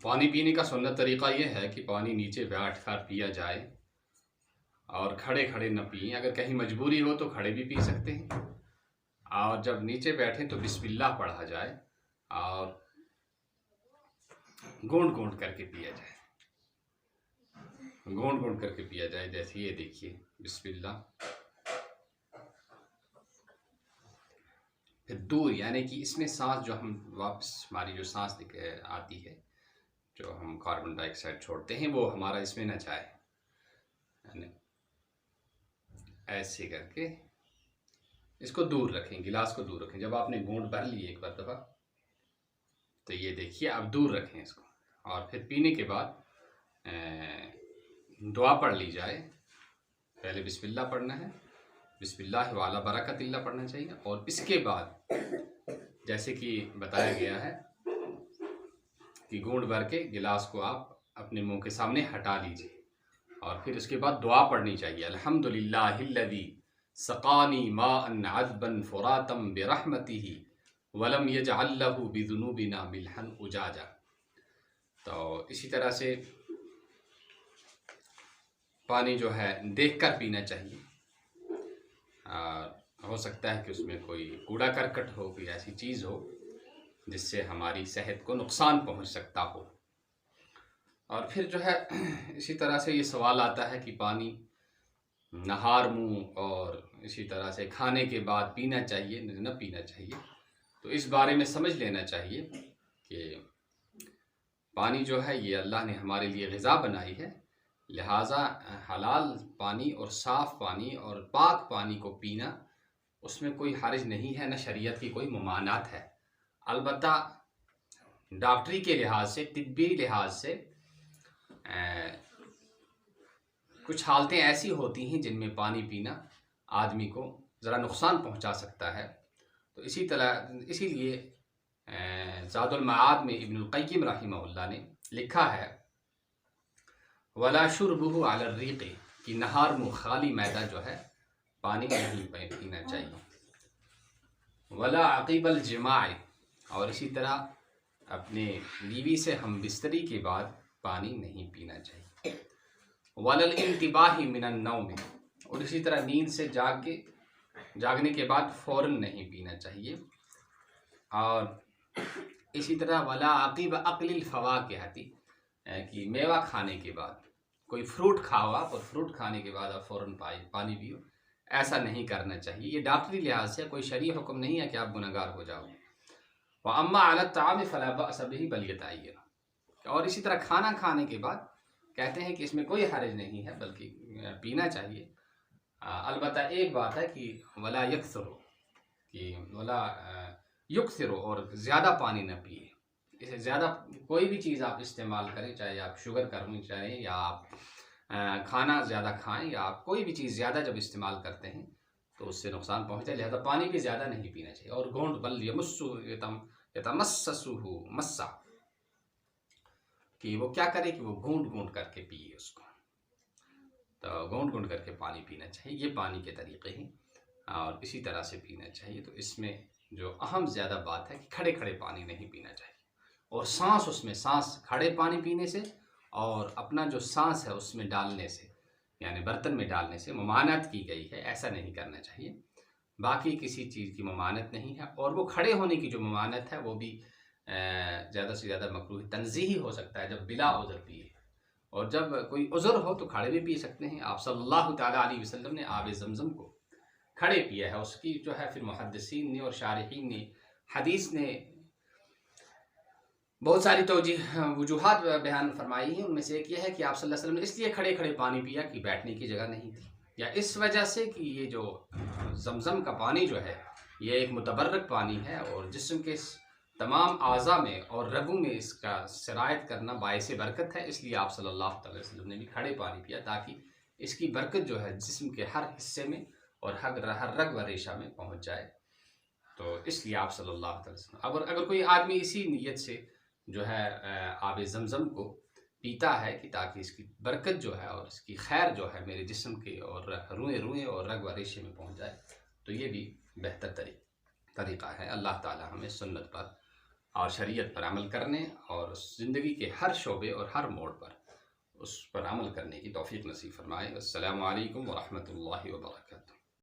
पानी पीने का सुन्नत तरीक़ा ये है कि पानी नीचे बैठ कर पिया जाए और खड़े खड़े न पिएं। अगर कहीं मजबूरी हो तो खड़े भी पी सकते हैं, और जब नीचे बैठें तो बिस्मिल्लाह पढ़ा जाए और घूंट घूंट करके पिया जाए, घूंट घूंट करके पिया जाए। जैसे ये देखिए, बिस्मिल्लाह, फिर दूर, यानी कि इसमें सांस जो हम वापस, हमारी जो सांस आती है, जो हम कार्बन डाइऑक्साइड छोड़ते हैं, वो हमारा इसमें न जाए। ऐसे करके इसको दूर रखें, गिलास को दूर रखें। जब आपने घूंट भर लिए एक बार दफ़ा, तो ये देखिए अब दूर रखें इसको, और फिर पीने के बाद दुआ पढ़ ली जाए। पहले बिस्मिल्लाह पढ़ना है, बिस्मिल्लाह वाला बरकतिल्लाह पढ़ना चाहिए, और इसके बाद जैसे कि बताया गया है कि घूंट भर के गिलास को आप अपने मुंह के सामने हटा लीजिए, और फिर उसके बाद दुआ पढ़नी चाहिए। अल्हम्दुलिल्लाहिल्लज़ी सक़ानी माअन अज़बन फ़ुरातम बिरहमतिही वलम यजअल लहू बिज़ुनूबिना मिल्हन उजाजा। तो इसी तरह से पानी जो है देख कर पीना चाहिए। हो सकता है कि उसमें कोई कूड़ा करकट हो, कोई ऐसी चीज़ हो जिससे हमारी सेहत को नुकसान पहुंच सकता हो। और फिर जो है इसी तरह से ये सवाल आता है कि पानी नहार मुँह और इसी तरह से खाने के बाद पीना चाहिए न पीना चाहिए। तो इस बारे में समझ लेना चाहिए कि पानी जो है ये अल्लाह ने हमारे लिए ग़िज़ा बनाई है, लिहाजा हलाल पानी और साफ़ पानी और पाक पानी को पीना, उसमें कोई हर्ज नहीं है, न शरीयत की कोई ममानात है। अलबत्ता डॉक्टरी के लिहाज से, तिब्बी लिहाज से कुछ हालतें ऐसी होती हैं जिनमें पानी पीना आदमी को ज़रा नुकसान पहुंचा सकता है। तो इसीलिए ज़ादुल मआद में इब्नुल क़य्यिम रहिमहुल्लाह ने लिखा है, वला शुरबुहु अला रीक़ी, कि नहार मुँह खाली मैदा जो है पानी नहीं पीना चाहिए। वला अक़ीबल जिमाई, और इसी तरह अपने बीवी से हम बिस्तरी के बाद पानी नहीं पीना चाहिए। वलल इंतिबाही मिनन नौम, और इसी तरह नींद से जागने के बाद फ़ौरन नहीं पीना चाहिए। और इसी तरह वला अक़ीब अक़लिल फ़वाकिहती, कि मेवा खाने के बाद, कोई फ्रूट खाओ आप और फ्रूट खाने के बाद आप फ़ौरन पानी पियो, ऐसा नहीं करना चाहिए। ये डॉक्टरी लिहाज से कोई शरई हुक्म नहीं है कि आप गुनहगार हो जाओगे। व अम्मा अला ताम फ़ला बअस बिही बल यतअय्यन, और इसी तरह खाना खाने के बाद कहते हैं कि इसमें कोई हर्ज नहीं है, बल्कि पीना चाहिए। अलबत्ता एक बात है कि वला यक्सरो, कि वला युक्सिरो, और ज़्यादा पानी न पिए। इसे ज़्यादा कोई भी चीज़ आप इस्तेमाल करें, चाहे आप शुगर करनी चाहें या आप खाना ज़्यादा खाएं, या आप कोई भी चीज़ ज़्यादा जब इस्तेमाल करते हैं तो उससे नुकसान पहुँचता है, लिहाजा पानी भी ज़्यादा नहीं पीना चाहिए। और घूंट बल यमुस्सु यतमस्ससुहु मस्सा, कि वो क्या करे कि वो घूंट घूंट करके पिए उसको। तो घूंट घूंट करके पानी पीना चाहिए, ये पानी के तरीक़े हैं, और इसी तरह से पीना चाहिए। तो इसमें जो अहम ज़्यादा बात है कि खड़े खड़े पानी नहीं पीना चाहिए, और सांस खड़े पानी पीने से और अपना जो सांस है उसमें डालने से, यानी बर्तन में डालने से ममानत की गई है, ऐसा नहीं करना चाहिए। बाकी किसी चीज़ की ममानत नहीं है। और वो खड़े होने की जो ममानत है वो भी ज़्यादा से ज़्यादा मकरूह तंज़ीही हो सकता है जब बिला उज़र पिए, और जब कोई उज़र हो तो खड़े भी पी सकते हैं। आप सल्लल्लाहु तआला अलैहि वसल्लम ने आब ज़मज़म को खड़े पिया है। उसकी जो है फिर मुहद्दिसीन ने और शारिहीन ने, हदीस ने बहुत सारी वजूहात बयान फरमाई हैं। उनमें से एक ये है कि आप सल्लल्लाहु अलैहि वसल्लम ने इसलिए खड़े खड़े पानी पिया कि बैठने की जगह नहीं थी, या इस वजह से कि ये जो ज़मज़म का पानी जो है ये एक मुतबर्रक पानी है, और जिस्म के तमाम आज़ा में और रगों में इसका सिरायत करना बाइस बरकत है। इसलिए आप सल्लल्लाहु अलैहि वसल्लम ने भी खड़े पानी पिया, ताकि इसकी बरकत जो है जिस्म के हर हिस्से में और हर रग व रेशा में पहुँच जाए। तो इसलिए आप सल्लल्लाहु अलैहि वसल्लम, अगर कोई आदमी इसी नीयत से जो है आब ज़मज़म को पीता है कि ताकि इसकी बरकत जो है और इसकी खैर जो है मेरे जिस्म के और रुएं और रग व रेशे में पहुँच जाए, तो ये भी बेहतर तरीक़ा है। अल्लाह ताला हमें सुन्नत पर और शरीयत पर अमल करने और ज़िंदगी के हर शोबे और हर मोड़ पर उस पर अमल करने की तौफीक नसीब फरमाए। अस्सलामु अलैकुम व रहमतुल्लाहि व बरकातुहू।